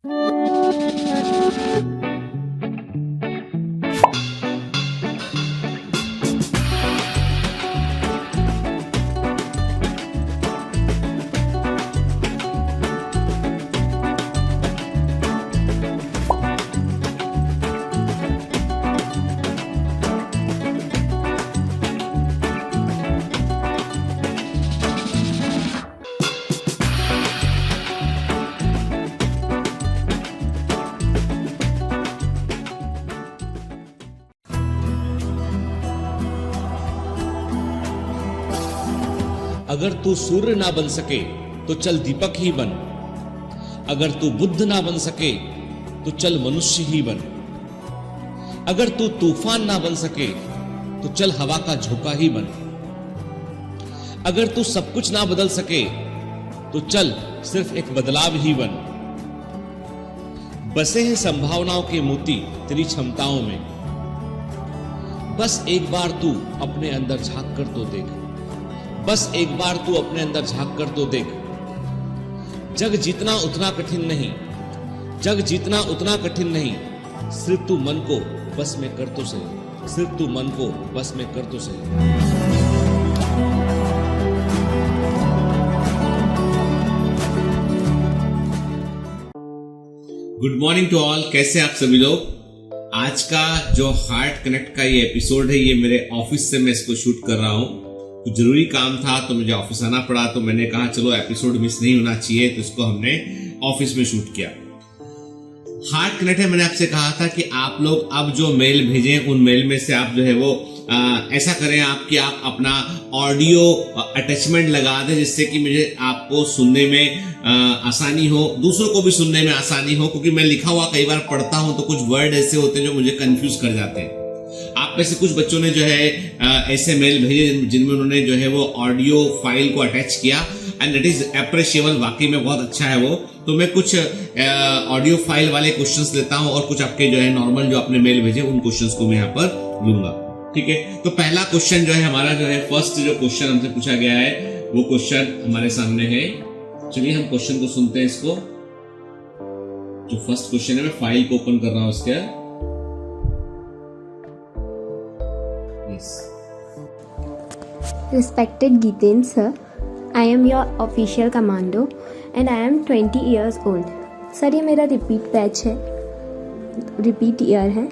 अगर तू सूर्य ना बन सके तो चल दीपक ही बन। अगर तू बुद्ध ना बन सके तो चल मनुष्य ही बन। अगर तू तूफान ना बन सके तो चल हवा का झोंका ही बन। अगर तू सब कुछ ना बदल सके तो चल सिर्फ एक बदलाव ही बन। बसे हैं संभावनाओं के मोती तेरी क्षमताओं में। बस एक बार तू अपने अंदर झांक कर तो देख। बस एक बार तू अपने अंदर झांक कर तो देख। जग जीतना उतना कठिन नहीं, जग जीतना उतना कठिन नहीं। सिर्फ तू मन को बस में कर तो सही, सिर्फ तू मन को बस में कर तो सही। Good morning to all. कैसे आप सभी लोग? आज का जो हार्ट कनेक्ट का ये एपिसोड है, ये मेरे ऑफिस से मैं इसको शूट कर रहा हूँ। तो जरूरी काम था तो मुझे ऑफिस आना पड़ा, तो मैंने कहा चलो एपिसोड मिस नहीं होना चाहिए, तो इसको हमने ऑफिस में शूट किया। हार्ट कनेक्ट है, मैंने आपसे कहा था कि आप लोग अब जो मेल भेजें उन मेल में से आप जो है वो ऐसा करें आप कि आप अपना ऑडियो अटैचमेंट लगा दें, जिससे कि मुझे आपको सुनने में आसानी हो, दूसरों को भी सुनने में आसानी हो। क्योंकि मैं लिखा हुआ कई बार पढ़ता हूं तो कुछ वर्ड ऐसे होते हैं जो मुझे कंफ्यूज कर जाते हैं। आप में से कुछ बच्चों ने जो है ऐसे मेल भेजे जिनमें उन्होंने जो है वो ऑडियो फाइल को अटैच किया, एंड इट इज अप्रिशिएबल। वाकई में बहुत अच्छा है वो। तो मैं कुछ ऑडियो फाइल वाले क्वेश्चंस लेता हूं और कुछ आपके जो है नॉर्मल जो आपने मेल भेजे उन क्वेश्चंस को मैं यहाँ पर लूंगा। ठीक है, तो पहला क्वेश्चन जो है हमारा जो है फर्स्ट जो क्वेश्चन हमसे पूछा गया है वो क्वेश्चन हमारे सामने है। चलिए हम क्वेश्चन को सुनते हैं। इसको जो फर्स्ट क्वेश्चन है, मैं फाइल को ओपन कर रहा हूं इसके। Respected Geeten sir, I am your official commando and I am 20 years old. Sir ये मेरा रिपीट बैच है, रिपीट ईयर है।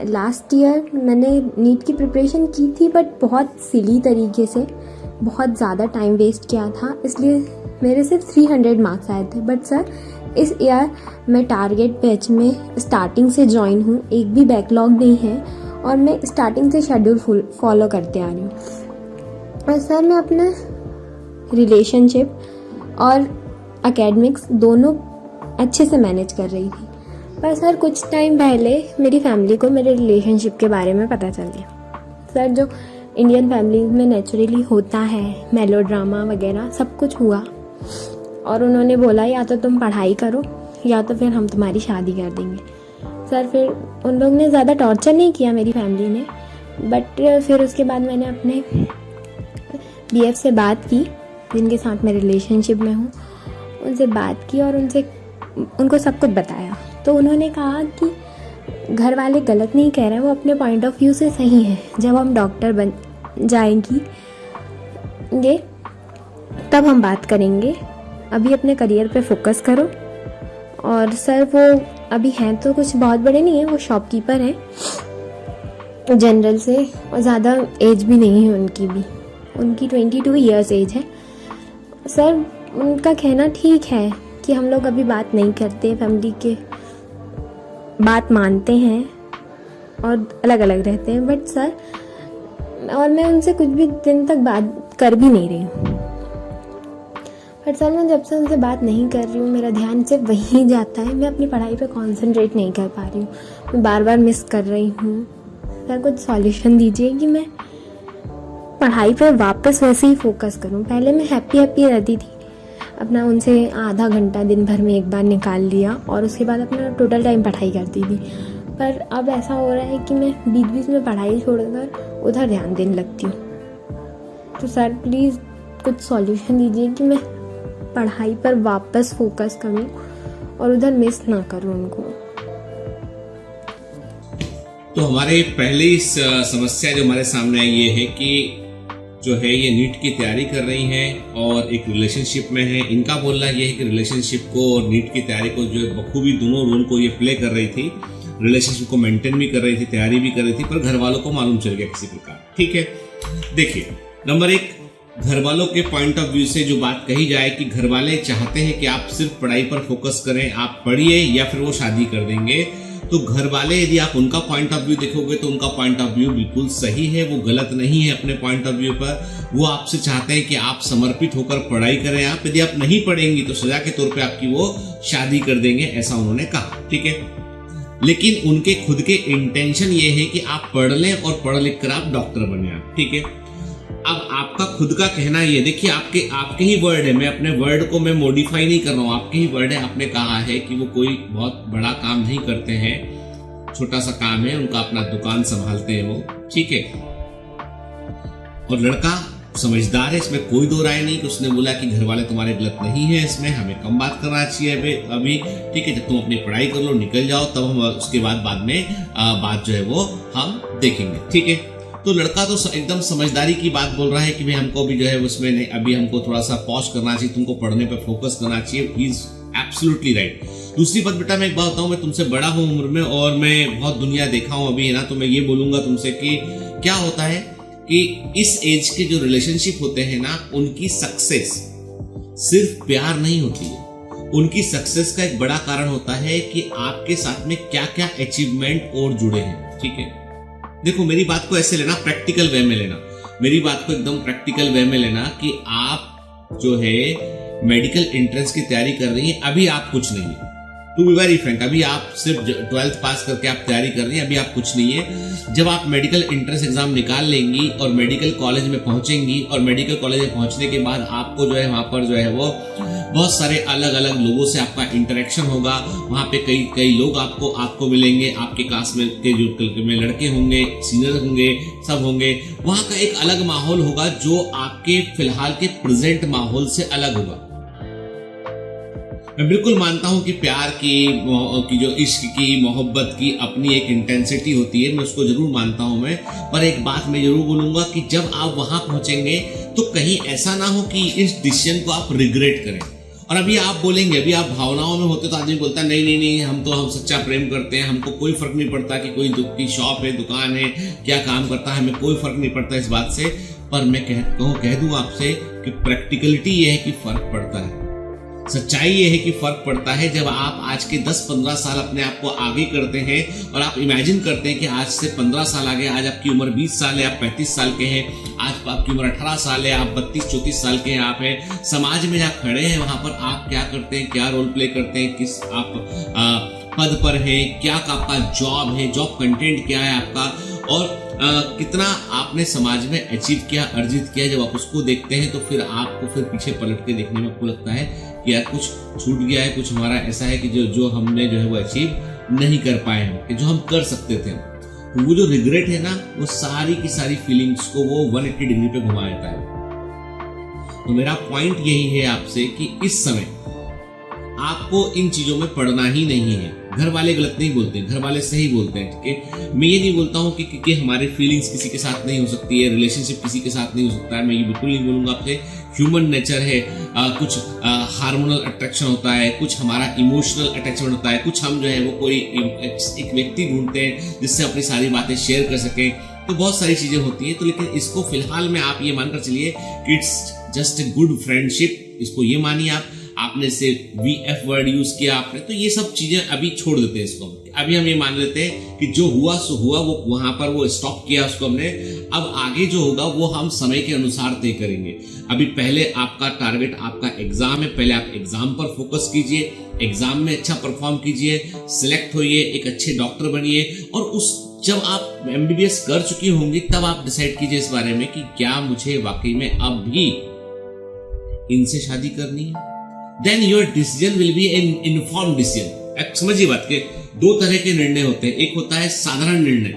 लास्ट ईयर मैंने नीट की प्रिपरेशन की थी, बट बहुत सिली तरीके से बहुत ज़्यादा टाइम वेस्ट किया था, इसलिए मेरे सिर्फ 300 मार्क्स आए थे। बट सर इस ईयर मैं टारगेट बैच में स्टार्टिंग से ज्वाइन हूँ, एक भी बैकलॉग नहीं है और मैं स्टार्टिंग से शेड्यूल फॉलो करते आ रही हूँ। और सर मैं अपना रिलेशनशिप और एकेडमिक्स दोनों अच्छे से मैनेज कर रही थी, पर सर कुछ टाइम पहले मेरी फैमिली को मेरे रिलेशनशिप के बारे में पता चल गया। सर जो इंडियन फैमिली में नेचुरली होता है, मेलोड्रामा वगैरह सब कुछ हुआ, और उन्होंने बोला या तो तुम पढ़ाई करो या तो फिर हम तुम्हारी शादी कर देंगे। सर फिर उन लोग ने ज़्यादा टॉर्चर नहीं किया मेरी फैमिली ने, बट फिर उसके बाद मैंने अपने BF से बात की, जिनके साथ मैं रिलेशनशिप में हूँ, उनसे बात की और उनको सब कुछ बताया। तो उन्होंने कहा कि घर वाले गलत नहीं कह रहे हैं, वो अपने पॉइंट ऑफ व्यू से सही है। जब हम डॉक्टर बन जाएंगी ये तब हम बात करेंगे, अभी अपने करियर पे फोकस करो। और सर वो अभी हैं तो कुछ बहुत बड़े नहीं हैं, वो शॉपकीपर हैं जनरल से, और ज़्यादा एज भी नहीं है उनकी भी, उनकी 22 ईयर्स एज है। सर उनका कहना ठीक है कि हम लोग अभी बात नहीं करते, फैमिली के बात मानते हैं और अलग अलग रहते हैं, बट सर और मैं उनसे कुछ भी दिन तक बात कर भी नहीं रही हूँ। बट सर मैं जब से उनसे बात नहीं कर रही हूँ, मेरा ध्यान सिर्फ वहीं जाता है, मैं अपनी पढ़ाई पे कंसंट्रेट नहीं कर पा रही हूँ, मैं बार बार मिस कर रही हूँ। सर कुछ सॉल्यूशन दीजिए कि मैं पढ़ाई पे वापस वैसे ही फोकस करूँ। पहले मैं हैप्पी रहती थी, अपना उनसे आधा घंटा दिन भर में एक बार निकाल लिया और उसके बाद अपना टोटल टाइम पढ़ाई करती थी। पर अब ऐसा हो रहा है कि मैं बीच बीच में पढ़ाई छोड़कर उधर ध्यान देने लगती हूँ। तो सर प्लीज़ कुछ सॉल्यूशन दीजिए कि मैं पढ़ाई पर वापस फोकस करूँ और उधर मिस ना करूँ उनको। तो हमारे पहली समस्या जो हमारे सामने आई ये है कि जो है ये नीट की तैयारी कर रही हैं और एक रिलेशनशिप में है। इनका बोलना ये है कि रिलेशनशिप को और नीट की तैयारी को जो बखूबी दोनों रोल को ये प्ले कर रही थी, रिलेशनशिप को मेंटेन भी कर रही थी, तैयारी भी कर रही थी, पर घर वालों को मालूम चल गया किसी प्रकार। ठीक है, देखिए नंबर एक, घर वालों के पॉइंट ऑफ व्यू से जो बात कही जाए कि घर वाले चाहते हैं कि आप सिर्फ पढ़ाई पर फोकस करें, आप पढ़िए या फिर वो शादी कर देंगे। तो घर वाले यदि आप उनका पॉइंट ऑफ व्यू देखोगे तो उनका पॉइंट ऑफ व्यू बिल्कुल सही है, वो गलत नहीं है अपने पॉइंट ऑफ व्यू पर। वो आपसे चाहते हैं कि आप समर्पित होकर पढ़ाई करें। आप यदि आप नहीं पढ़ेंगी तो सजा के तौर पे आपकी वो शादी कर देंगे, ऐसा उन्होंने कहा। ठीक है, लेकिन उनके खुद के इंटेंशन ये है कि आप पढ़ लें और पढ़ लिख कर आप डॉक्टर बने आप। ठीक है, अब आपका खुद का कहना ये, देखिए आपके ही वर्ड है, मैं अपने वर्ड को मैं मॉडिफाई नहीं कर रहा हूँ, आपके ही वर्ड है। आपने कहा है कि वो कोई बहुत बड़ा काम नहीं करते हैं, छोटा सा काम है उनका, अपना दुकान संभालते हैं वो। ठीक है, और लड़का समझदार है, इसमें कोई दो राय नहीं कि उसने बोला कि घर वाले तुम्हारे गलत नहीं है, इसमें हमें कम बात करना चाहिए अभी। ठीक है, जब तुम अपनी पढ़ाई कर लो, निकल जाओ, तब हम उसके बाद में बात जो है वो हम देखेंगे। ठीक है, तो लड़का तो एकदम समझदारी की बात बोल रहा है कि भाई हमको भी जो है उसमें नहीं, अभी हमको थोड़ा सा पॉज करना चाहिए, तुमको पढ़ने पे फोकस करना चाहिए। He is absolutely right. दूसरी बात बेटा, मैं एक बात बताऊं, मैं तुमसे बड़ा हूं उम्र में और मैं बहुत दुनिया देखा हूं अभी, है ना, तो मैं ये बोलूंगा तुमसे कि क्या होता है कि इस एज के जो रिलेशनशिप होते हैं ना, उनकी सक्सेस सिर्फ प्यार नहीं होती है। उनकी सक्सेस का एक बड़ा कारण होता है कि आपके साथ में क्या क्या अचीवमेंट और जुड़े हैं। ठीक है, देखो मेरी बात को ऐसे लेना, प्रैक्टिकल वे में लेना, मेरी बात को एकदम प्रैक्टिकल वे में लेना कि आप जो है मेडिकल एंट्रेंस की तैयारी कर रही हैं, अभी आप कुछ नहीं है। टू बी वेरी फ्रैंक, अभी आप सिर्फ 12th पास करके आप तैयारी कर रही हैं, अभी आप कुछ नहीं है। जब आप मेडिकल एंट्रेंस एग्जाम निकाल लेंगी और मेडिकल कॉलेज में पहुंचेंगी, और मेडिकल कॉलेज में पहुंचने के बाद आपको जो है वहां पर जो है वो बहुत सारे अलग अलग लोगों से आपका इंटरेक्शन होगा। वहां पे कई लोग आपको मिलेंगे, आपके क्लास में के जो में लड़के होंगे, सीनियर होंगे, सब होंगे। वहां का एक अलग माहौल होगा जो आपके फिलहाल के प्रेजेंट माहौल से अलग होगा। मैं बिल्कुल मानता हूं कि प्यार की जो इश्क की, मोहब्बत की अपनी एक इंटेंसिटी होती है, मैं उसको जरूर मानता हूं मैं। पर एक बात मैं जरूर बोलूंगा कि जब आप वहां पहुंचेंगे तो कहीं ऐसा ना हो कि इस डिसीजन को आप रिग्रेट करें। और अभी आप बोलेंगे, अभी आप भावनाओं में होते तो आदमी बोलता है नहीं हम सच्चा प्रेम करते हैं, हमको कोई फर्क नहीं पड़ता कि कोई की शॉप है, दुकान है, क्या काम करता है, हमें कोई फर्क नहीं पड़ता इस बात से। पर मैं कह दूं आपसे कि प्रैक्टिकलिटी ये है कि फर्क पड़ता है। सच्चाई ये है कि फर्क पड़ता है। जब आप आज के 10-15 साल अपने आप को आगे करते हैं और आप इमेजिन करते हैं कि आज से 15 साल आगे, आज आपकी उम्र 20 साल है, आप 35 साल के हैं, आज आपकी उम्र 18 साल है, आप 32-34 साल के हैं, आप हैं समाज में जहाँ खड़े हैं, वहां पर आप क्या करते हैं, क्या रोल प्ले करते हैं, किस आप पद पर हैं, क्या आपका जॉब है, जॉब कंटेंट क्या है आपका, और कितना आपने समाज में अचीव किया, अर्जित किया। जब आप उसको देखते हैं तो फिर आपको फिर पीछे पलट के देखने में आपको लगता है कि यार कुछ छूट गया है, कुछ हमारा ऐसा है कि जो हमने जो है वो अचीव नहीं कर पाए हैं, कि जो हम कर सकते थे। तो वो जो रिग्रेट है ना, वो सारी की सारी फीलिंग्स को वो 180 डिग्री पे घुमा देता है। तो मेरा पॉइंट यही है आपसे कि इस समय आपको इन चीजों में पढ़ना ही नहीं है। घर वाले गलत नहीं बोलते, घर वाले सही बोलते हैं। ठीक है, मैं ये नहीं बोलता हूँ कि हमारे फीलिंग्स किसी के साथ नहीं हो सकती है, रिलेशनशिप किसी के साथ नहीं हो सकता है, मैं ये बिल्कुल नहीं बोलूंगा आपसे। ह्यूमन नेचर है, कुछ हार्मोनल अट्रैक्शन होता है, कुछ हमारा इमोशनल अटैचमेंट होता है, कुछ हम जो है वो कोई एक व्यक्ति ढूंढते हैं जिससे अपनी सारी बातें शेयर कर सकें। तो बहुत सारी चीजें होती हैं। तो लेकिन इसको फिलहाल में आप ये मानकर चलिए कि it's just a good friendship, इसको ये मानिए आपने से VF वर्ड यूज किया आपने, तो ये सब चीजें अभी छोड़ देते हैं इसको। अभी हम ये मान लेते हैं कि जो हुआ सो हुआ, वो वहां पर वो स्टॉप किया उसको हमने। अब आगे जो होगा वो हम समय के अनुसार तय करेंगे। अभी पहले आपका टारगेट आपका एग्जाम है, पहले आप एग्जाम पर फोकस कीजिए, एग्जाम में अच्छा परफॉर्म कीजिए, सिलेक्ट होइए, एक अच्छे डॉक्टर बनिए, और जब आप MBBS कर चुकी होंगी तब आप डिसाइड कीजिए इस बारे में कि क्या मुझे वाकई में अब भी इनसे शादी करनी है। Then your decision will be an informed decision। समझिए बात के दो तरह के निर्णय होते हैं। एक होता है साधारण निर्णय,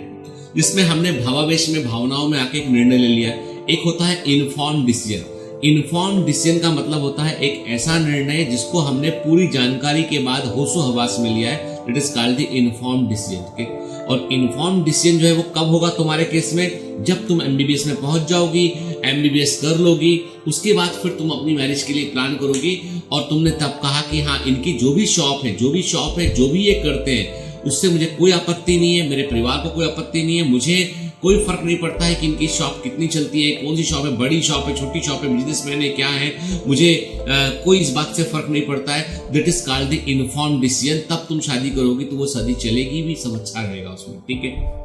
जिसमें हमने भावावेश में, भावनाओं में आके एक निर्णय ले लिया। एक होता है इन्फॉर्म डिसीजन। इन्फॉर्म डिसीजन का मतलब होता है एक ऐसा निर्णय जिसको हमने पूरी जानकारी के बाद होशो हवास में लिया है, it is called the inform decision. ठीक, और इन्फॉर्म डिसीजन जो है वो कब होगा तुम्हारे केस में, जब तुम एमबीबीएस में पहुंच जाओगी, एमबीबीएस कर लोगी, उसके बाद फिर तुम अपनी मैरिज के लिए प्लान करोगी। और तुमने तब कहा कि हाँ, इनकी जो भी शॉप है, जो भी ये करते हैं, उससे मुझे कोई आपत्ति नहीं है, मेरे परिवार को कोई आपत्ति नहीं है, मुझे कोई फर्क नहीं पड़ता है कि इनकी शॉप कितनी चलती है, कौन सी शॉप है, बड़ी शॉप है, छोटी शॉप है, बिजनेसमैन है, क्या है, मुझे कोई इस बात से फर्क नहीं पड़ता है। That is called the informed decision. तब तुम शादी करोगी तो वो शादी चलेगी भी, सब अच्छा रहेगा उसमें। ठीक है,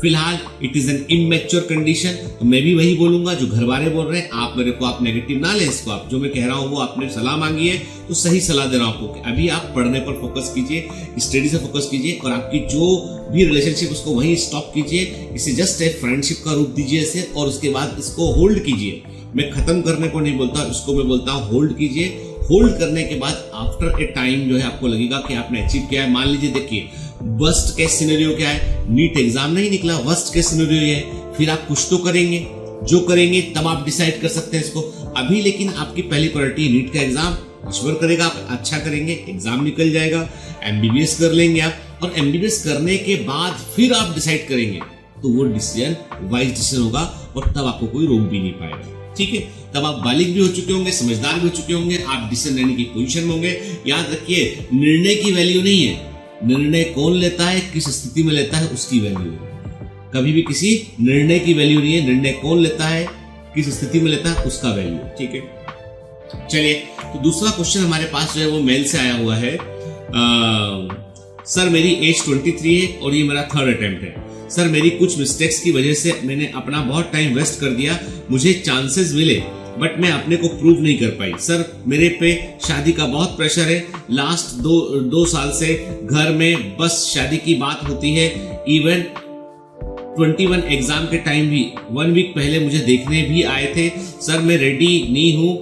फिलहाल it is an immature condition. तो मैं भी वही बोलूंगा जो घर वाले बोल रहे हैं, आप मेरे को आप नेगेटिव ना लें इसको। आप जो मैं कह रहा हूं वो आपने सलाह मांगी है तो सही सलाह दे रहा हूं आपको। अभी आप पढ़ने पर फोकस कीजिए, स्टडी से फोकस कीजिए, और आपकी जो भी रिलेशनशिप उसको वहीं स्टॉप कीजिए। इसे जस्ट एक फ्रेंडशिप का रूप दीजिए इसे, और उसके बाद इसको होल्ड कीजिए। मैं खत्म करने को नहीं बोलता, इसको मैं बोलता हूँ होल्ड कीजिए। होल्ड करने के बाद आफ्टर ए टाइम जो है आपको लगेगा कि आपने अचीव किया है। मान लीजिए, देखिए वर्स्ट केस सिनेरियो क्या है, नीट एग्जाम नहीं निकला, वर्स्ट केस सिनेरियो ये है, फिर आप कुछ तो करेंगे, जो करेंगे तब आप डिसाइड कर सकते हैं इसको। अभी लेकिन आपकी पहली प्रायोरिटी नीट का एग्जाम, ईश्वर करेगा आप अच्छा करेंगे, एग्जाम निकल जाएगा, एमबीबीएस कर लेंगे आप, और एमबीबीएस करने के बाद फिर आप डिसाइड करेंगे तो वो डिसीजन वाइज डिसीजन होगा, और तब आपको कोई रोक भी नहीं पाएगा। ठीक है, तब आप बालिग भी हो चुके होंगे, समझदार भी हो चुके होंगे, आप डिसीजन लेने की पोजीशन में होंगे। याद रखिए, निर्णय की वैल्यू नहीं है, निर्णय कौन लेता है, किस स्थिति में लेता है, उसकी वैल्यू है। कभी भी किसी निर्णय की वैल्यू नहीं है, निर्णय कौन लेता है, किस स्थिति में लेता है, उसका वैल्यू। ठीक है, चलिए, तो दूसरा क्वेश्चन हमारे पास जो है वो मेल से आया हुआ है। सर मेरी एज 23 है और ये मेरा थर्ड अटेम्प्ट है। सर मेरी कुछ मिस्टेक्स की वजह से मैंने अपना बहुत टाइम वेस्ट कर दिया, मुझे चांसेस मिले बट मैं अपने को प्रूव नहीं कर पाई। सर मेरे पे शादी का बहुत प्रेशर है, लास्ट दो साल से घर में बस शादी की बात होती है। इवन 21 एग्जाम के टाइम भी 1 वीक पहले मुझे देखने भी आए थे। सर मैं रेडी नहीं हूँ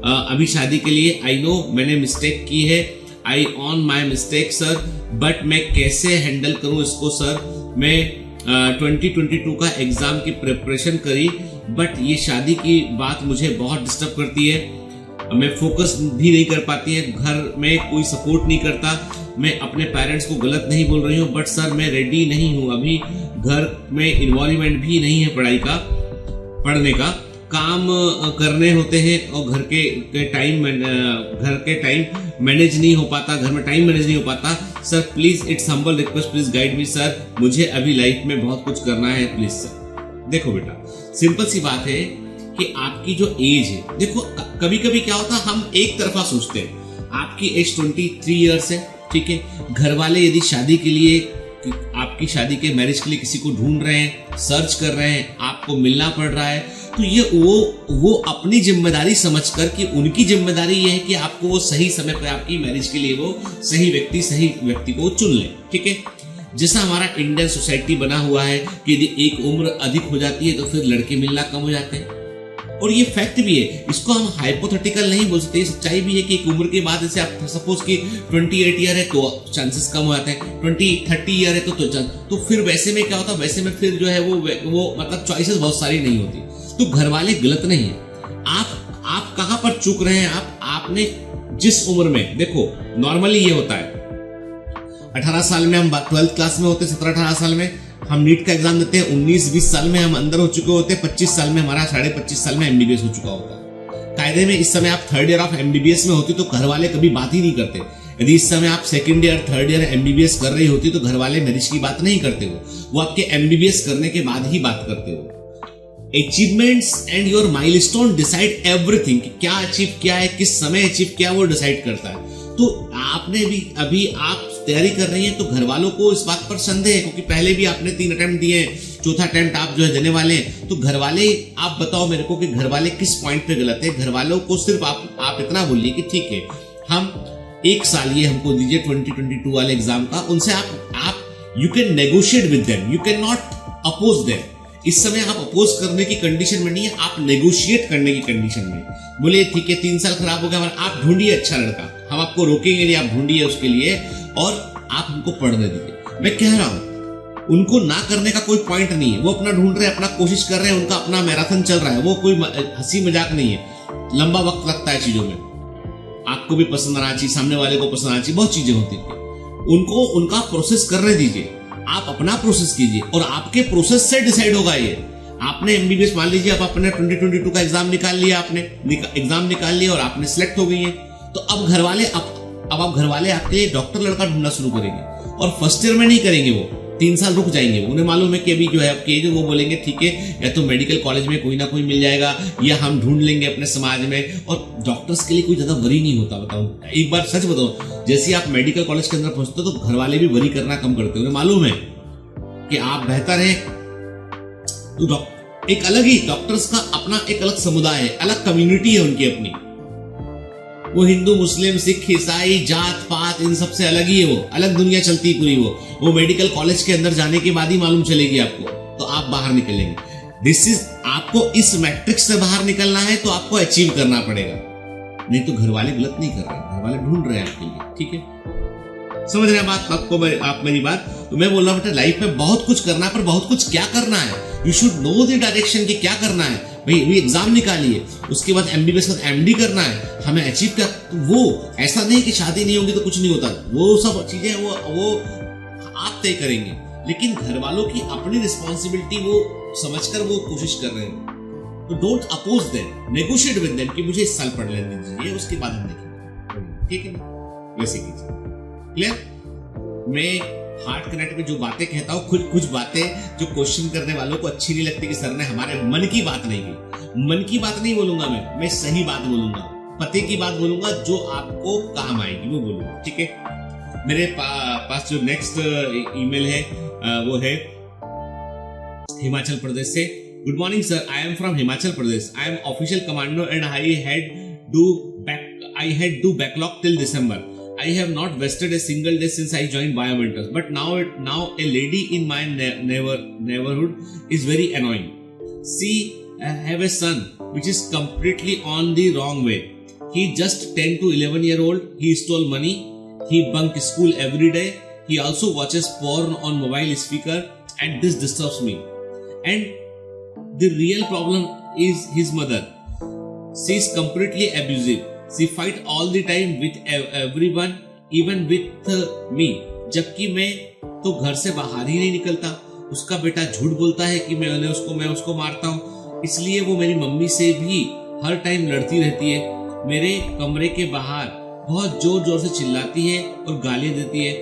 अभी शादी के लिए। आई नो मैंने मिस्टेक की है, I own my mistake sir, but मैं कैसे हैंडल करूँ इसको सर। मैं 2022 का एग्जाम की प्रिपरेशन करी, बट ये शादी की बात मुझे बहुत डिस्टर्ब करती है। मैं फोकस भी नहीं कर पाती है, घर में कोई सपोर्ट नहीं करता। मैं अपने पेरेंट्स को गलत नहीं बोल रही हूँ, बट सर मैं रेडी नहीं हूँ अभी। घर में इन्वॉल्वमेंट भी नहीं है पढ़ने का, काम करने होते हैं और घर के टाइम मैनेज नहीं हो पाता, घर में टाइम मैनेज नहीं हो पाता। Sir please, it's humble request, please guide me sir, मुझे अभी लाइफ में बहुत कुछ करना है प्लीज सर। देखो बेटा, सिंपल सी बात है कि आपकी जो एज है, देखो कभी कभी क्या होता है, हम एक तरफा सोचते हैं। आपकी एज 23 ईयर्स है, ठीक है, घर वाले यदि शादी के लिए, आपकी शादी के मैरिज के लिए किसी को ढूंढ रहे हैं, सर्च कर रहे हैं, आपको मिलना पड़ रहा है, तो ये वो अपनी जिम्मेदारी समझकर कि उनकी जिम्मेदारी ये है कि आपको वो सही समय पर आपकी मैरिज के लिए वो सही व्यक्ति को चुन ले। ठीक है, जैसा हमारा इंडियन सोसाइटी बना हुआ है कि यदि एक उम्र अधिक हो जाती है तो फिर लड़के मिलना कम हो जाते हैं, और ये फैक्ट भी है, इसको हम हाइपोथेटिकल नहीं बोल सकते, सच्चाई भी है कि एक उम्र के बाद जैसे आप सपोज कि 28 ईयर है तो चांसेस कम हो जाते हैं, 30 ईयर है तो फिर वैसे में क्या होता है, वैसे में फिर जो है वो मतलब चॉइसेस बहुत सारी नहीं होती। तो घर वाले गलत नहीं है, आप कहां पर चूक रहे हैं, आपने जिस उम्र में, देखो नॉर्मली ये होता है 18 साल में हम 12th क्लास में होते, 17-18 साल में हम नीट का एग्जाम देते हैं, 19-20 साल में हम अंदर हो चुके होते हैं, 25 साल में हमारा 25.5 साल में एमबीबीएस हो चुका होता है। कायदे में इस समय आप 3rd ईयर ऑफ एमबीबीएस में होती तो घर वाले कभी बात ही नहीं करते। यदि इस समय आप 2nd year 3rd year MBBS कर रही होती तो घर वाले मैरिज की बात नहीं करते, वो आपके एमबीबीएस करने के बाद ही बात करते हो। Achievements and your milestone decide everything, कि क्या अचीव किया है, किस समय अचीव किया, वो डिसाइड करता है। तो आपने भी अभी आप तैयारी कर रही हैं तो घर वालों को इस बात पर संदेह है, क्योंकि पहले भी आपने 3 अटेम्प्ट दिए हैं, चौथा अटेम्प्ट आप जो है देने वाले हैं। तो घर वाले, आप बताओ मेरे को कि घर वाले किस पॉइंट पे गलत है। घर वालों को सिर्फ आप इतना बोलिए कि ठीक है, हम 1 साल ये हमको दीजिए 2022 वाले एग्जाम का, उनसे आप you can negotiate with them, you can not oppose them. इस समय आप अपोज करने की कंडीशन में नहीं है, आप नेगोशिएट करने की कंडीशन में। बोलिए ठीक है 3 साल खराब हो गया, आप ढूंढिए अच्छा लड़का, हम आपको रोकेंगे नहीं, आप ढूंढिए उसके लिए और आप हमको पढ़ने दीजिए। मैं कह रहा हूं उनको ना करने का कोई पॉइंट नहीं है, वो अपना ढूंढ रहे हैं, अपना कोशिश कर रहे हैं, उनका अपना मैराथन चल रहा है, वो कोई हंसी मजाक नहीं है। लंबा वक्त लगता है चीजों में, आपको भी पसंद आना चाहिए, सामने वाले को पसंद आना चाहिए, बहुत चीजें होती हैं। उनको उनका प्रोसेस करने दीजिए, आप अपना प्रोसेस कीजिए और आपके प्रोसेस से डिसाइड होगा ये। आपने एमबीबीएस मान लीजिए, अब आपने 2022 का एग्जाम निकाल लिया, आपने एग्जाम निकाल लिया और आपने सिलेक्ट हो गई है, तो अब घर वाले अब आप घर वाले आपके लिए डॉक्टर लड़का ढूंढना शुरू करेंगे। और फर्स्ट ईयर में नहीं करेंगे, वो 3 साल रुक जाएंगे। उन्हें मालूम है कि अभी जो है आपकी एज, वो बोलेंगे ठीक है, या तो मेडिकल कॉलेज में कोई ना कोई मिल जाएगा या हम ढूंढ लेंगे अपने समाज में। और डॉक्टर्स के लिए कोई ज्यादा वरी नहीं होता। बताओ, एक बार सच बताओ, जैसे आप मेडिकल कॉलेज के अंदर पहुंचते हो तो घर वाले भी वरी करना कम करते हैं। उन्हें मालूम है कि आप बेहतर हैं। तो एक अलग ही डॉक्टर्स का अपना एक अलग समुदाय है, अलग कम्युनिटी है उनकी अपनी। वो हिंदू, मुस्लिम, सिख, ईसाई, जात पात इन सबसे अलग ही है, वो अलग दुनिया चलती है पूरी। वो मेडिकल कॉलेज के अंदर जाने के बाद ही मालूम चलेगी आपको, तो आप बाहर निकलेंगे। दिस इज, आपको इस मैट्रिक्स से बाहर निकलना है तो आपको अचीव करना पड़ेगा, नहीं तो घर वाले गलत नहीं कर रहे, घर वाले ढूंढ रहे हैं आपके लिए। ठीक है, समझ रहे हैं बात आपको, आप मेरी बात। तो मैं बोल रहा हूँ बेटा, लाइफ में बहुत कुछ करना है, पर बहुत कुछ क्या करना है, you should know the direction कि क्या करना है। भाई अभी एग्जाम निकालिए, उसके बाद एमबीबीएस के बाद एमडी करना है, हमें अचीव कर। तो वो ऐसा नहीं कि शादी नहीं होगी तो कुछ नहीं होता, वो सब चीजें वो आप तय करेंगे। लेकिन घर वालों की अपनी रिस्पॉन्सिबिलिटी वो समझकर वो कोशिश कर रहे हैं, तो don't oppose them, negotiate with them कि मुझे इस साल पढ़ लेने दीजिए, उसके बाद हम देखेंगे। ठीक है ना, वैसे कीजिए। क्लियर? मैं हार्ट कनेक्ट में जो बातें कहता हूँ, कुछ बातें जो क्वेश्चन करने वालों को अच्छी नहीं लगती कि सर ने हमारे मन की बात नहीं की। मन की बात नहीं बोलूंगा मैं सही बात बोलूंगा, पते की बात बोलूंगा, जो आपको काम आएगी वो बोलूंगा। ठीक है, मेरे पास जो नेक्स्ट ईमेल है वो है हिमाचल प्रदेश से। Good morning sir, I am from Himachal Pradesh, I am official commando and I had do backlog till December. I have not wasted a single day since I joined Biomentors, but now a lady in my neighborhood is very annoying. She have a son which is completely on the wrong way. He just 10 to 11-year-old. He stole money. He bunk school every day. He also watches porn on mobile speaker, and this disturbs me. And the real problem is his mother. She is completely abusive. She fight all the time with everyone, even with me. जबकि मैं तो घर से बाहर ही नहीं निकलता। उसका बेटा झूठ बोलता है कि मैं उसको मारता हूँ, इसलिए वो मेरी मम्मी से भी हर टाइम लड़ती रहती है। मेरे कमरे के बाहर बहुत जोर जोर से चिल्लाती है और गालियां देती है।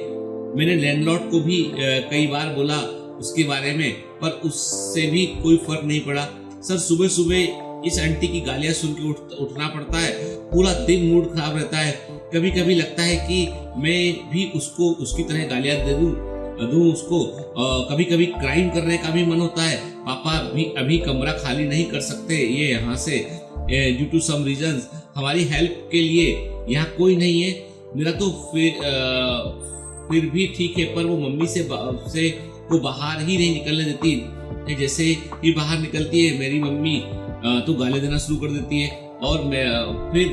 मैंने लैंडलॉर्ड को भी कई बार बोला उसके बारे में, पर उससे भी कोई फर्क नहीं पड़ा। सर, सुबह सुबह इस आंटी की गालियां सुन के उठना पड़ता है, पूरा दिन मूड खराब रहता है। कभी कभी लगता है कि मैं भी उसको उसकी तरह गालियां दूं उसको। कभी कभी क्राइम करने का भी मन होता है। पापा भी अभी कमरा खाली नहीं कर सकते ये यहाँ से, ड्यू टू सम रीजंस। हमारी हेल्प के लिए यहाँ कोई नहीं है। मेरा तो फिर भी ठीक है, पर वो मम्मी से को बाहर ही नहीं निकलने देती। जैसे ही बाहर निकलती है मेरी मम्मी तो गाली देना शुरू कर देती है, और फिर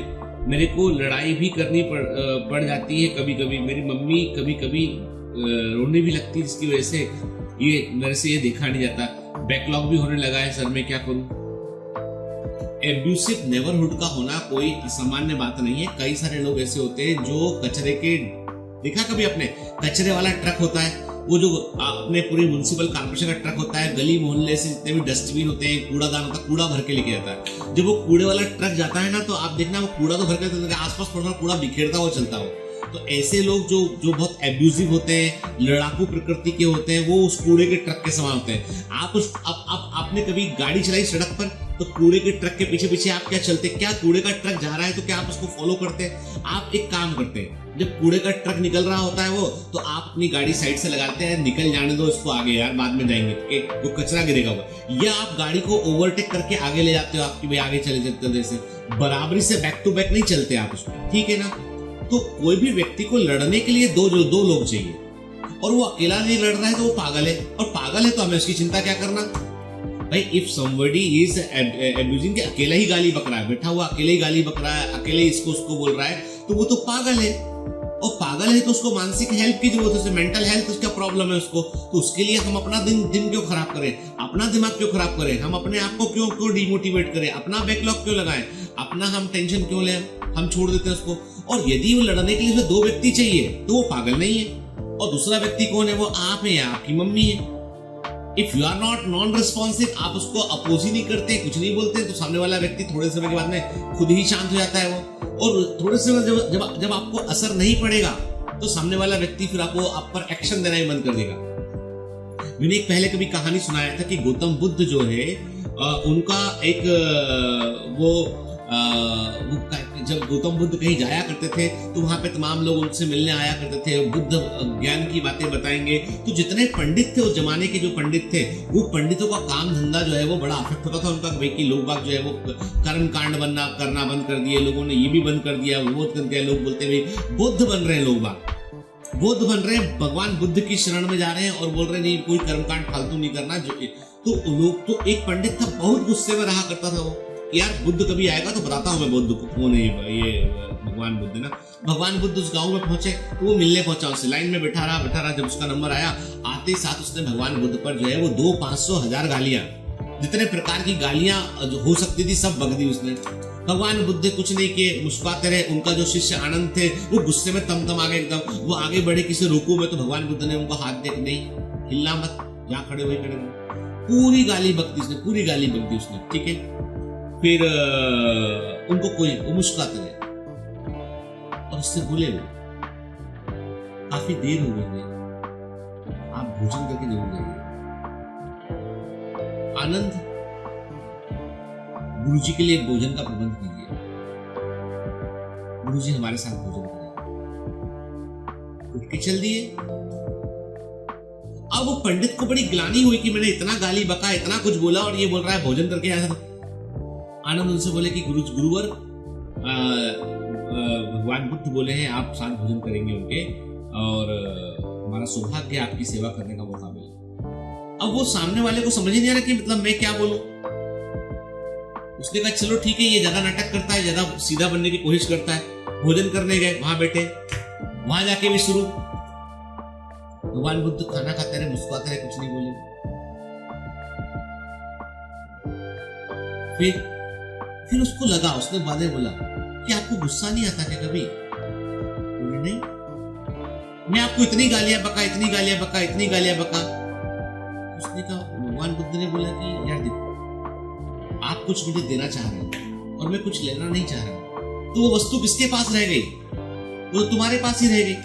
मेरे को लड़ाई भी करनी पड़ जाती है। कभी कभी मेरी मम्मी कभी कभी रोने भी लगती है, जिसकी वजह से ये मेरे से ये देखा नहीं जाता। बैकलॉग भी होने लगा है सर, मैं क्या करूं। एब्यूसिव नेबरहुड का होना कोई असामान्य बात नहीं है। कई सारे लोग ऐसे होते हैं जो कचरे के, देखा कभी आपने कचरे वाला ट्रक होता है, वो जो अपने पूरी म्युनिसिपल कॉर्पोरेशन का ट्रक होता है, गली मोहल्ले से जितने भी डस्टबिन होते हैं, कूड़ादान होता है, कूड़ा भर के लेके जाता है। जब वो कूड़े वाला ट्रक जाता है ना, तो आप देखना वो कूड़ा तो भर के आसपास थोड़ा कूड़ा बिखेरता हुआ चलता हो। तो ऐसे लोग जो बहुत एब्यूजिव होते हैं, लड़ाकू प्रकृति के होते हैं, वो उस कूड़े के ट्रक के समान होते हैं। आपने कभी गाड़ी चलाई सड़क पर, तो कूड़े के ट्रक के पीछे पीछे आप क्या चलते? क्या कूड़े का ट्रक जा रहा है तो क्या आप उसको फॉलो करते हैं? आप एक काम करते हैं, जब कूड़े का ट्रक निकल रहा होता है वो, तो आप अपनी गाड़ी साइड से लगाते हैं, निकल जाने दो इसको आगे यार, बाद में जाएंगे, वो कचरा गिरेगा हुआ। या आप गाड़ी को ओवरटेक करके आगे ले जाते हो, आपकी भाई आगे चले जाते हो। जैसे बराबरी से बैक टू बैक नहीं चलते आप उसमें, ठीक है ना। तो कोई भी व्यक्ति को लड़ने के लिए दो लोग चाहिए, और वो अकेला नहीं लड़ रहा है तो वो पागल है, और पागल है तो हमें उसकी चिंता क्या करना भाई। इफ समबडी इज एब्यूजिंग, अकेला ही गाली बक रहा है, बैठा हुआ अकेले ही गाली बक रहा है, अकेले इसको उसको बोल रहा है, तो वो तो पागल है। और पागल है तो उसको मानसिक हेल्प की जरूरत है, उसे मेंटल हेल्थ उसका प्रॉब्लम है उसको, तो उसके लिए हम अपना दिन क्यों खराब करें, अपना दिमाग क्यों खराब करें, हम अपने आप को क्यों डिमोटिवेट करें, अपना बैकलॉग क्यों लगाएं, अपना हम टेंशन क्यों लें, हम छोड़ देते हैं उसको। और यदि वो लड़ने के लिए उसे 2 व्यक्ति चाहिए तो वो पागल नहीं है, और दूसरा व्यक्ति कौन है, वो आप है या आपकी मम्मी है। If you are not non responsive, आप उसको अपोज ही नहीं करते, कुछ नहीं बोलते, तो सामने वाला व्यक्ति थोड़े समय के बाद में खुद ही शांत हो जाता है वो, और थोड़े समय जब आपको असर नहीं पड़ेगा तो सामने वाला व्यक्ति फिर आपको आप पर एक्शन देना ही बंद कर देगा। मैंने एक पहले कभी कहानी सुनाया था कि गौतम बुद्ध जो है उनका एक वो जब गौतम बुद्ध कहीं जाया करते थे तो वहां पे तमाम लोग उनसे मिलने आया करते थे, बुद्ध ज्ञान की बातें बताएंगे। तो जितने पंडित थे उस जमाने के जो पंडित थे, वो पंडितों का काम धंधा जो है वो बड़ा अफेक्ट होता था उनका, भाई कि लोग बाग जो है वो कर्म कांड करना बंद कर दिए, लोगों ने ये भी बंद कर दिया, वो कर दिया। लोग बोलते भाई बुद्ध बन रहे हैं, लोग बाग बुद्ध बन रहे हैं, भगवान बुद्ध की शरण में जा रहे हैं और बोल रहे हैं नहीं कोई कर्मकांड फालतू नहीं करना। तो लोग, तो एक पंडित था बहुत गुस्से में रहा करता था वो, यार बुद्ध कभी आएगा तो बताता हूँ मैं बुद्ध को कौन है ये भगवान बुद्ध ना। भगवान बुद्ध उस गांव में पहुंचे तो वो मिलने पहुंचा, उससे लाइन में बैठा रहा। जब उसका नंबर आया, आते ही साथ उसने भगवान बुद्ध पर जो है वो 200, 500, 1000 गालियां, जितने प्रकार की गालियां हो सकती थी सब बक दी उसने। भगवान बुद्ध कुछ नहीं किए, मुस्कुराते रहे। उनका जो शिष्य आनंद थे वो गुस्से में तम आ गए एकदम, वो आगे बढ़े किसी रोकू में, तो भगवान बुद्ध ने उनको हाथ देख, नहीं हिलना मत, जहाँ खड़े हुए खड़े रहो। पूरी गाली बक दी उसने, पूरी गाली बक दी उसने, ठीक है। फिर उनको वो मुस्कुराते रहे और उससे बोले, वो काफी देर हो गई है, आप भोजन करके जरूर जाइए। आनंद, गुरुजी के लिए भोजन का प्रबंध कीजिए, गुरुजी हमारे साथ भोजन करेंगे। उठ के चल दिए। अब वो पंडित को बड़ी ग्लानि हुई कि मैंने इतना गाली बका, इतना कुछ बोला, और ये बोल रहा है भोजन करके आया था। आनंद उनसे बोले कि गुरुवर भगवान बुद्ध बोले हैं आप साथ भोजन करेंगे उनके, और हमारा सौभाग्य आपकी सेवा करने का मौका मिला। अब वो सामने वाले को समझ नहीं आ रहा कि मतलब मैं क्या बोलूं। उसने कहा चलो ठीक है, ये ज्यादा नाटक करता है, ज्यादा सीधा बनने की कोशिश करता है। भोजन करने गए, वहां बैठे, वहां जाके भी शुरू। भगवान बुद्ध खाना खाते रहे, मुस्कुराते रहे, कुछ नहीं बोले। फिर उसको लगा, उसने बाद में बोला कि आपको गुस्सा नहीं आता क्या कभी? बोले नहीं, मैं आपको इतनी गालियां बका, इतनी गालियां बका, इतनी गालियां बका। उसने कहा, भगवान बुद्ध ने बोला कि यार देखो, आप कुछ मुझे देना चाह रहे हैं और मैं कुछ लेना नहीं चाह रहा, तो वो वस्तु किसके पास रह गई? वो तुम्हारे पास ही रह गई।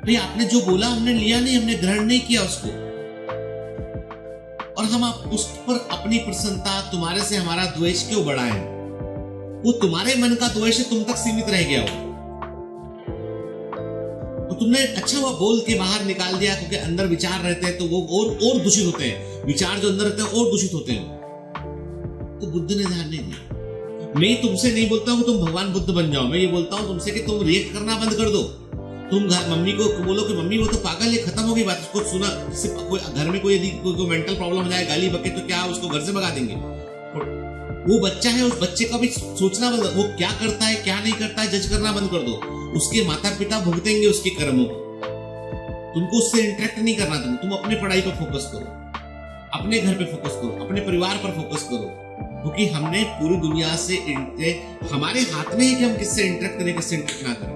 भाई आपने जो बोला हमने लिया नहीं, हमने ग्रहण नहीं किया उसको, और हम उस पर अपनी प्रसन्नता, तुम्हारे से हमारा द्वेष क्यों बढ़ाएं? वो तुम्हारे मन का द्वेष तुम तक सीमित रह गया हो, तो तुमने अच्छा हुआ बोल के बाहर निकाल दिया, क्योंकि अंदर विचार रहते हैं तो वो और दूषित होते हैं। विचार जो अंदर रहते हैं और दूषित होते हैं। तो बुद्ध ने ध्यान नहीं दिया। मैं तुमसे नहीं बोलता हूं तुम भगवान बुद्ध बन जाओ, मैं ये बोलता हूं तुमसे कि तुम रिएक्ट करना बंद कर दो। तुम मम्मी को बोलो कि मम्मी वो तो पागल है, खत्म हो गई बात। उसको सुना, घर में कोई यदि कोई मेंटल प्रॉब्लम हो जाए, गाली बके, तो क्या उसको घर से भगा देंगे? वो बच्चा है, उस बच्चे का भी सोचना बंद, वो क्या करता है क्या नहीं करता है जज करना बंद कर दो। उसके माता पिता भुगतेंगे उसके कर्मों को, तुमको उससे इंटरेक्ट नहीं करना। तुम अपने पढ़ाई पर फोकस करो, अपने घर पे फोकस करो, अपने परिवार पर फोकस करो, क्योंकि हमने पूरी दुनिया से हमारे हाथ में है कि हम किससे इंटरेक्ट करें, किससे इंटरेक्ट ना करें।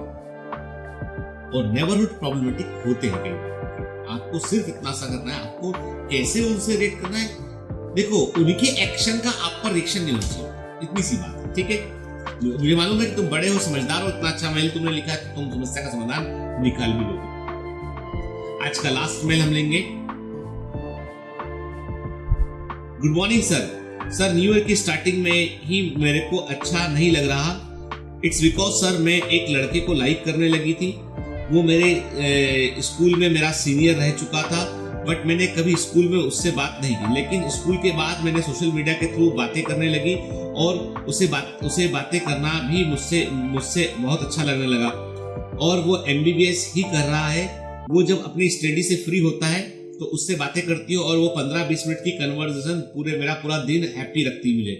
और नेबरहुड प्रॉब्लमेटिक होते हैं कई बार। आपको सिर्फ इतना सा करना है, आपको कैसे उनसे रिएक्ट करना है। देखो, उनके एक्शन का आप पर रिएक्शन नहीं होना चाहिए, इतनी सी बात है, ठीक है। मुझे मालूम है कि तुम बड़े हो, समझदार हो, इतना अच्छा मेल तुमने लिखा है, तुम समस्या का समाधान निकाल भी लोगे। आज का लास्ट मेल हम लेंगे। Good morning sir, new year की स्टार्टिंग में ही मेरे को अच्छा नहीं लग रहा। इट्स बिकॉज सर मैं एक लड़के को लाइक करने लगी थी। वो मेरे स्कूल में मेरा सीनियर रह चुका था, बट मैंने कभी स्कूल में उससे बात नहीं की। लेकिन स्कूल के बाद मैंने सोशल मीडिया के थ्रू बातें करने लगी और उसे बातें करना भी मुझसे बहुत अच्छा लगने लगा। और वो MBBS ही कर रहा है। वो जब अपनी स्टडी से फ्री होता है तो उससे बातें करती हो, और वो 15-20 मिनट की कन्वर्सेशन मेरा पूरा दिन हैप्पी रखती मुझे।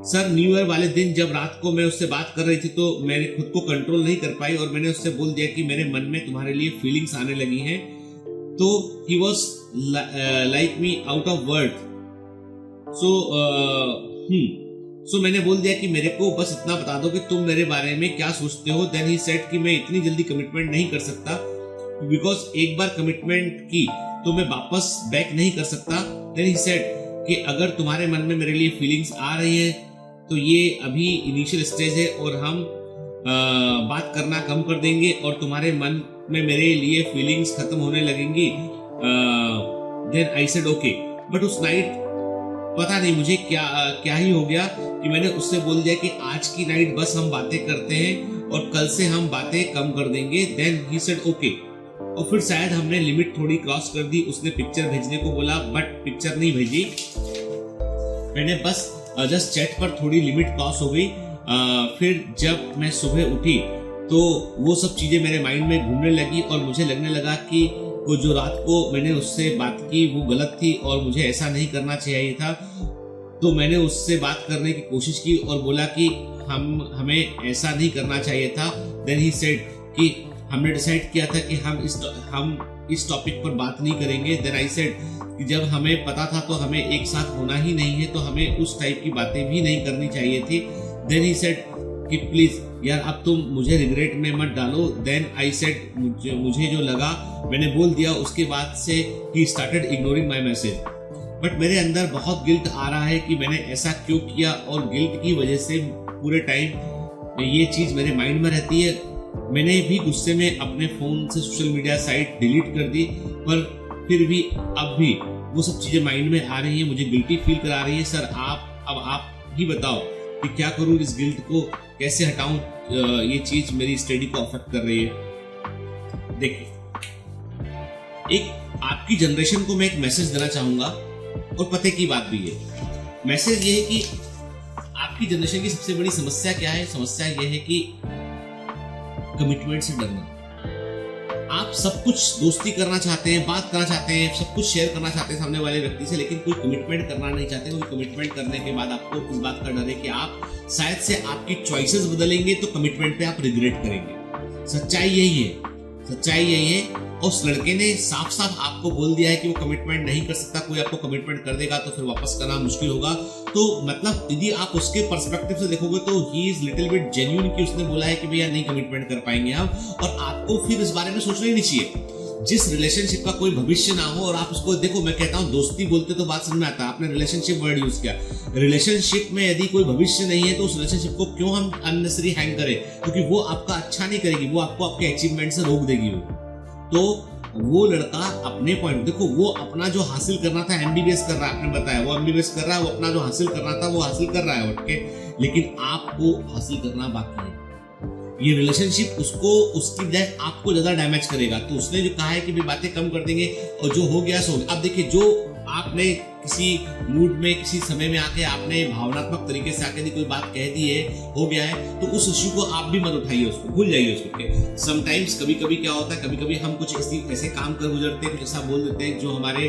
सर न्यू ईयर वाले दिन जब रात को मैं उससे बात कर रही थी तो मैंने खुद को कंट्रोल नहीं कर पाई और मैंने उससे बोल दिया कि मेरे मन में तुम्हारे लिए फीलिंग्स आने लगी हैं। तो he was like me out of word. So मैंने बोल दिया कि मेरे को बस इतना बता दो कि तुम मेरे बारे में क्या सोचते हो। देन ही सेड कि मैं इतनी जल्दी कमिटमेंट नहीं कर सकता, बिकॉज एक बार कमिटमेंट की तो मैं वापस बैक नहीं कर सकता। देन ही सेड कि अगर तुम्हारे मन में मेरे लिए फीलिंग्स आ रही है तो ये अभी इनिशियल स्टेज है और हम बात करना कम कर देंगे और तुम्हारे मन में मेरे लिए फीलिंग्स खत्म होने लगेंगी। Then I said okay. But उस नाइट पता नहीं मुझे क्या ही हो गया कि मैंने उससे बोल दिया कि आज की नाइट बस हम बातें करते हैं और कल से हम बातें कम कर देंगे। Then he said okay. और फिर शायद हमने लिमिट थोड़ी क्रॉस कर दी। उसने पिक्चर भेजने को बोला बट पिक्चर नहीं भेजी। मैंने बस जस्ट चैट पर थोड़ी लिमिट क्रॉस हो गई। फिर जब मैं सुबह उठी तो वो सब चीजें मेरे माइंड में घूमने लगी और मुझे लगने लगा कि वो जो रात को मैंने उससे बात की वो गलत थी और मुझे ऐसा नहीं करना चाहिए था। तो मैंने उससे बात करने की कोशिश की और बोला कि हमें ऐसा नहीं करना चाहिए था। देन ही सेड कि हमने डिसाइड किया था कि हम इस टॉपिक पर बात नहीं करेंगे। देन आई सेड कि जब हमें पता था तो हमें एक साथ होना ही नहीं है तो हमें उस टाइप की बातें भी नहीं करनी चाहिए थी। देन ही सेड कि प्लीज यार अब तुम मुझे रिग्रेट में मत डालो। देन आई सेड मुझे जो लगा मैंने बोल दिया। उसके बाद से he started ignoring my message. But मेरे अंदर बहुत गिल्ट आ रहा है कि मैंने ऐसा क्यों किया और गिल्ट की वजह से पूरे टाइम ये चीज मेरे माइंड में रहती है। मैंने भी गुस्से में अपने फोन से सोशल मीडिया साइट डिलीट कर दी पर फिर भी अब भी वो सब चीजें माइंड में आ रही है, मुझे गिल्टी फील करा रही है। सर आप ही बताओ कि क्या करूं, इस गिल्ट को कैसे हटाऊं। ये चीज मेरी स्टडी को अफेक्ट कर रही है। देखिए एक आपकी जनरेशन को मैं एक मैसेज देना चाहूंगा और पते की बात भी है। मैसेज ये है कि आपकी जनरेशन की सबसे बड़ी समस्या क्या है। समस्या ये है कि कमिटमेंट से डरना। आप सब कुछ दोस्ती करना चाहते हैं, बात करना चाहते हैं, सब कुछ शेयर करना चाहते हैं सामने वाले व्यक्ति से, लेकिन कोई कमिटमेंट करना नहीं चाहते। कोई कमिटमेंट करने के बाद आपको इस बात का डर है कि आप शायद से आपकी चॉइसेस बदलेंगे तो कमिटमेंट पे आप रिग्रेट करेंगे। सच्चाई यही है। और उस लड़के ने साफ साफ आपको बोल दिया है कि वो कमिटमेंट नहीं कर सकता। कोई आपको कमिटमेंट कर देगा तो फिर वापस करना मुश्किल होगा। तो मतलब यदि आप उसके पर्सपेक्टिव से देखोगे तो he is little bit genuine कि उसने बोला है कि भैया नहीं कमिटमेंट कर पाएंगे हम। और आपको फिर इस बारे में सोचना ही नहीं चाहिए। जिस रिलेशनशिप का कोई भविष्य ना हो और आप उसको देखो, मैं कहता हूँ दोस्ती बोलते तो बात समझ में आता है, आपने रिलेशनशिप वर्ड यूज किया। रिलेशनशिप में यदि कोई भविष्य नहीं है तो उस रिलेशनशिप को क्यों हम अननेसेसरी हैंग करें, क्योंकि वो आपका अच्छा नहीं करेगी, वो आपको आपके अचीवमेंट से रोक देगी। तो वो लड़का अपने पॉइंट देखो, वो अपना जो हासिल करना था एमबीबीएस कर रहा है, आपने बताया वो एमबीबीएस कर रहा है, वो अपना जो हासिल करना था वो हासिल कर रहा है उठ के, लेकिन आपको हासिल करना बाकी है। ये रिलेशनशिप उसको उसकी बजाय आपको ज्यादा डैमेज करेगा। तो उसने जो कहा है कि भी बातें कम कर देंगे और जो हो गया सो। अब देखिए, जो आपने किसी मूड में किसी समय में आके आपने भावनात्मक तरीके से आके कोई बात कह दी है, हो गया है, तो उस इश्यू को आप भी मत उठाइए, उसको भूल जाइए उसको। समटाइम्स कभी कभी क्या होता है, कभी कभी हम कुछ ऐसे काम कर गुजरते हैं, कुछ ऐसा बोल देते हैं जो हमारे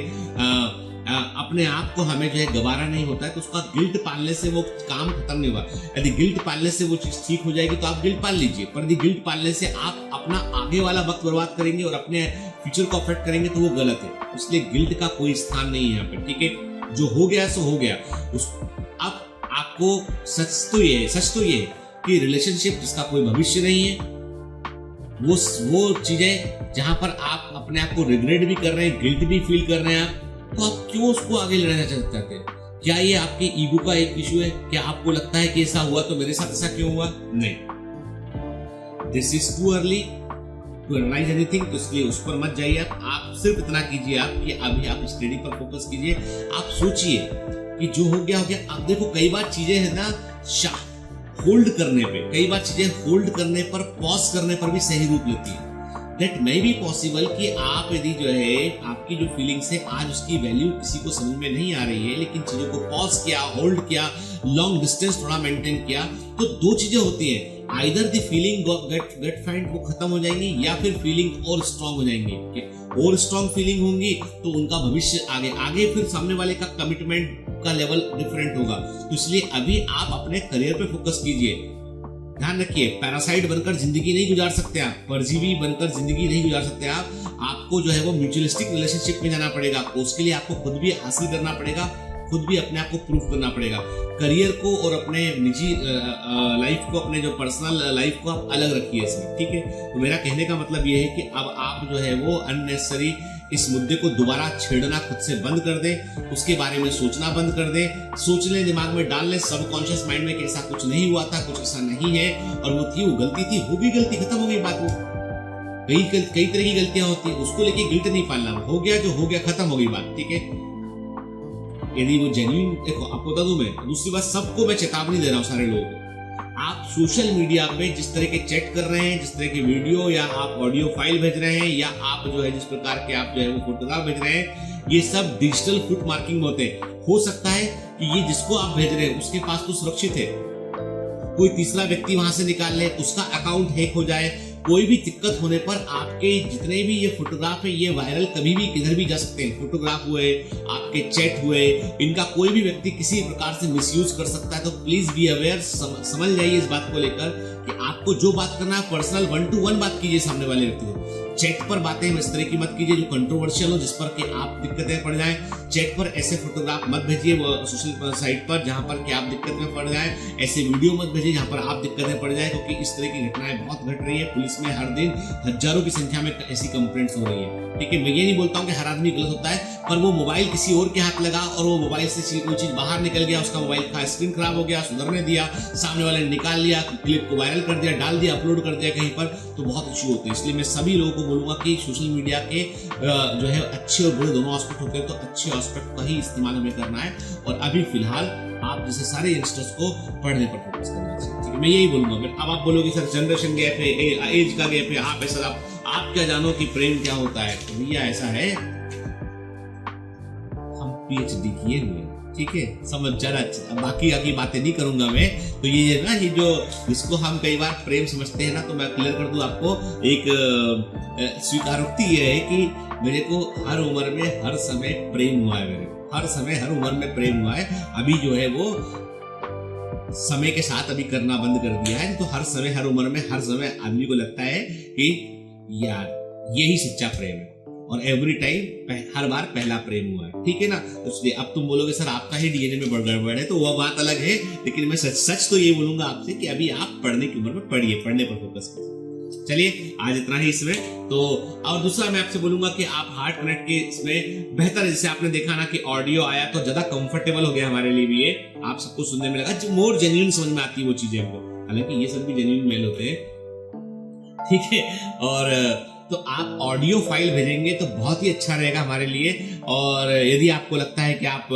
अपने आप को हमें जो है गवारा नहीं होता है, तो उसका गिल्ट पालने से वो काम खत्म नहीं हुआ। यदि गिल्ट पालने से वो चीज ठीक हो जाएगी तो आप गिल्ट पाल लीजिए, पर यदि गिल्ट पालने से आप अपना आगे वाला वक्त बर्बाद करेंगे और अपने फ्यूचर को अफेक्ट करेंगे तो वो गलत है। इसलिए गिल्ट का कोई स्थान नहीं है यहाँ पे, ठीक है। जो हो गया सो हो गया। अब आपको सच तो ये है कि रिलेशनशिप जिसका कोई भविष्य नहीं है, वो चीजें जहां पर आप अपने आप को रिग्रेट भी कर रहे हैं, गिल्ट भी फील कर रहे हैं आप, तो आप क्यों उसको आगे लेना चाहते हैं? क्या ये आपके ईगो का एक इशू है? क्या आपको लगता है कि ऐसा हुआ तो मेरे साथ ऐसा क्यों हुआ? नहीं, this is too early to analyse anything. तो इसलिए उस पर मत जाइए। आप सिर्फ इतना कीजिए आप कि अभी आप स्टडी पर फोकस कीजिए। आप सोचिए कि जो हो गया। अब देखो, कई बार चीजें है ना होल्ड करने पे, कई बार चीजें होल्ड करने पर, पॉज करने पर भी सही रूप लेती है। दैट मे बी पॉसिबल कि आप यदि जो है आपकी जो फीलिंग्स है आज उसकी वैल्यू किसी को समझ में नहीं आ रही है, लेकिन चीजों को पॉज किया, होल्ड किया, लॉन्ग डिस्टेंस थोड़ा मेंटेन किया, तो दो चीजें होती हैं। Either the feeling get find वो खत्म हो जाएंगी या फिर फीलिंग और स्ट्रांग हो जाएंगी। और स्ट्रांग फीलिंग होंगी तो उनका भविष्य आगे फिर सामने वाले का कमिटमेंट उनका लेवल डिफरेंट होगा। तो इसलिए अभी आप अपने करियर पे फोकस कीजिए। ध्यान रखिए, पैरासाइट बनकर जिंदगी नहीं गुजार सकते आप, परजीवी बनकर जिंदगी नहीं गुजार सकते आप। आपको जो है वो म्यूचुअलिस्टिक रिलेशनशिप में जाना पड़ेगा। उसके लिए आपको खुद भी हासिल करना पड़ेगा, खुद भी अपने आप को प्रूफ करना पड़ेगा। करियर को और अपने निजी लाइफ को, अपने जो पर्सनल लाइफ को आप अलग रखिए इसमें, ठीक है। तो मेरा कहने का मतलब ये है कि अब आप जो है वो अननेसेसरी इस मुद्दे को दोबारा छेड़ना खुद से बंद कर दें, उसके बारे में सोचना बंद कर दें। सोच लें, दिमाग में डाल लें सबकॉन्शियस माइंड में कि ऐसा कुछ नहीं हुआ था, कुछ ऐसा नहीं है, और वो थी, वो गलती थी, हो गई गलती, खत्म हो गई बात। वो कई तरह की गलतियां होती है, उसको लेके गिल्ट नहीं पालना। हो गया जो हो गया, खत्म हो गई बात, ठीक है। यदि वो जेन्युइन, देखो आपको बता दूं मैं, दूसरी बात, सबको मैं चेतावनी दे रहा हूं, सारे लोगों को। आप सोशल मीडिया पे जिस तरह के चैट कर रहे हैं, जिस तरह के वीडियो या आप ऑडियो फाइल भेज रहे हैं, या आप जो है जिस प्रकार के आप जो है वो फोटोग्राफ भेज रहे हैं, ये सब डिजिटल फुट मार्किंग होते हैं। हो सकता है कि ये जिसको आप भेज रहे हैं उसके पास तो सुरक्षित है, कोई तीसरा व्यक्ति वहां से निकाल ले, उसका अकाउंट हैक हो जाए, कोई भी दिक्कत होने पर आपके जितने भी ये फोटोग्राफ है ये वायरल कभी भी किधर भी जा सकते हैं। फोटोग्राफ हुए, आपके चैट हुए, इनका कोई भी व्यक्ति किसी प्रकार से मिसयूज कर सकता है। तो प्लीज बी अवेयर, समझ जाइए इस बात को लेकर कि आपको जो बात करना है पर्सनल 1-to-1 बात कीजिए सामने वाले व्यक्ति को। चैट पर बातें इस तरह की मत कीजिए जो कंट्रोवर्शियल हो, जिस पर कि आप दिक्कतें पड़ जाएं। चैट पर ऐसे फोटोग्राफ मत भेजिए सोशल साइट पर जहां पर कि आप दिक्कत में पड़ जाएं। ऐसे वीडियो मत भेजिए जहां पर आप दिक्कतें पड़ जाएं, क्योंकि इस तरह की घटनाएं बहुत घट रही है। पुलिस में हर दिन हजारों की संख्या में ऐसी कंप्लेंट्स हो रही है, ठीक है। मैं ये नहीं बोलता हूँ कि हर आदमी गलत होता है, पर वो मोबाइल किसी और के हाथ लगा और वो मोबाइल से कोई चीज बाहर निकल गया, उसका मोबाइल का स्क्रीन खराब हो गया, सुधरने दिया, सामने वाले ने निकाल लिया, क्लिप को वायरल कर दिया, डाल दिया, अपलोड कर दिया कहीं पर, तो बहुत इश्यू होते हैं। इसलिए मैं सभी लोगों को बोलूंगा कि सोशल मीडिया के जो है अच्छे और बुरे दोनों एस्पेक्ट होते हैं, तो अच्छे एस्पेक्ट का ही इस्तेमाल हमें करना है। और अभी फिलहाल आप जैसे सारे यंगस्टर्स को पढ़ने पर फोकस करना चाहिए, ठीक है। मैं यही बोलूंगा। अब आप बोलोगे सर जनरेशन गैप है, एज का गैप है, आप ऐसा आप क्या जानो कि प्रेम क्या होता है। तो भैया ऐसा है, हम PhD किए हुए, ठीक है, समझ जाना। बाकी बातें नहीं करूंगा मैं। तो ये ना, ये जो जिसको हम कई बार प्रेम समझते हैं ना, तो मैं क्लियर कर दूं आपको। एक स्वीकारोक्ति ये है कि मेरे को हर उम्र में हर समय प्रेम हुआ है, मेरे को हर समय हर उम्र में प्रेम हुआ है। अभी जो है वो समय के साथ अभी करना बंद कर दिया है। तो हर समय हर उम्र में हर समय आदमी को लगता है कि यार यही सच्चा प्रेम है, और एवरी टाइम हर बार पहला प्रेम हुआ है, ठीक है ना। इसलिए अब तुम बोलोगे सर आपका ही DNA में गड़बड़ है, तो वह बात अलग है। लेकिन मैं सच तो ये बोलूंगा आपसे कि अभी आप पढ़ने की उम्र में पढ़िए, पढ़ने पर फोकस कीजिए। चलिए आज इतना ही इसमें। तो और दूसरा मैं आपसे बोलूंगा कि आप हार्ट कनेक्ट के इसमें बेहतर है। जैसे आपने देखा ना कि ऑडियो आया तो ज्यादा कंफर्टेबल हो गया हमारे लिए भी, ये आप सबको सुनने में लगा, मोर जेन्युइन समझ में आती है वो चीजें हमको। हालांकि ये सब भी जेन्युइन मेल होते हैं, ठीक है। और तो आप ऑडियो फाइल भेजेंगे तो बहुत ही अच्छा रहेगा हमारे लिए। और यदि आपको लगता है कि आप,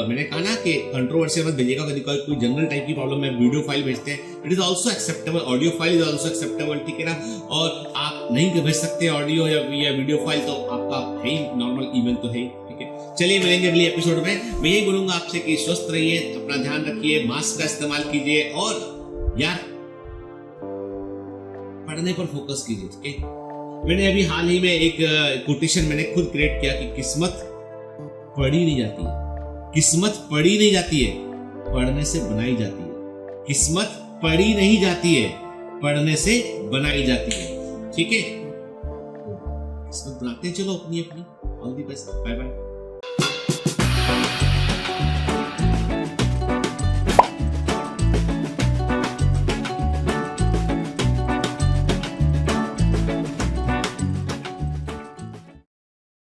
मैंने कहा ना कि कंट्रोवर्शियल मत भेजिएगा, यदि कोई जनरल टाइप की प्रॉब्लम है, वीडियो फाइल भेजते हैं, it is also acceptable, audio file is also acceptable, ठीक है ना। और आप नहीं भेज सकते ऑडियो या वीडियो फाइल, तो आपका है ही नॉर्मल ईमेल तो है, ठीक है। चलिए मिलेंगे अगले एपिसोड में। मैं यही बोलूंगा आपसे कि स्वस्थ रहिए, अपना ध्यान रखिए, मास्क का इस्तेमाल कीजिए, और यार पढ़ने पर फोकस कीजिए, ठीक है। मैंने अभी हाल ही में एक कोटेशन मैंने खुद क्रिएट किया कि किस्मत पढ़ी नहीं जाती है, किस्मत पढ़ी नहीं जाती है, पढ़ने से बनाई जाती है। किस्मत पढ़ी नहीं जाती है, पढ़ने से बनाई जाती है, ठीक है। किस्मत बनाते हैं, चलो अपनी अपनी। All the best, bye bye.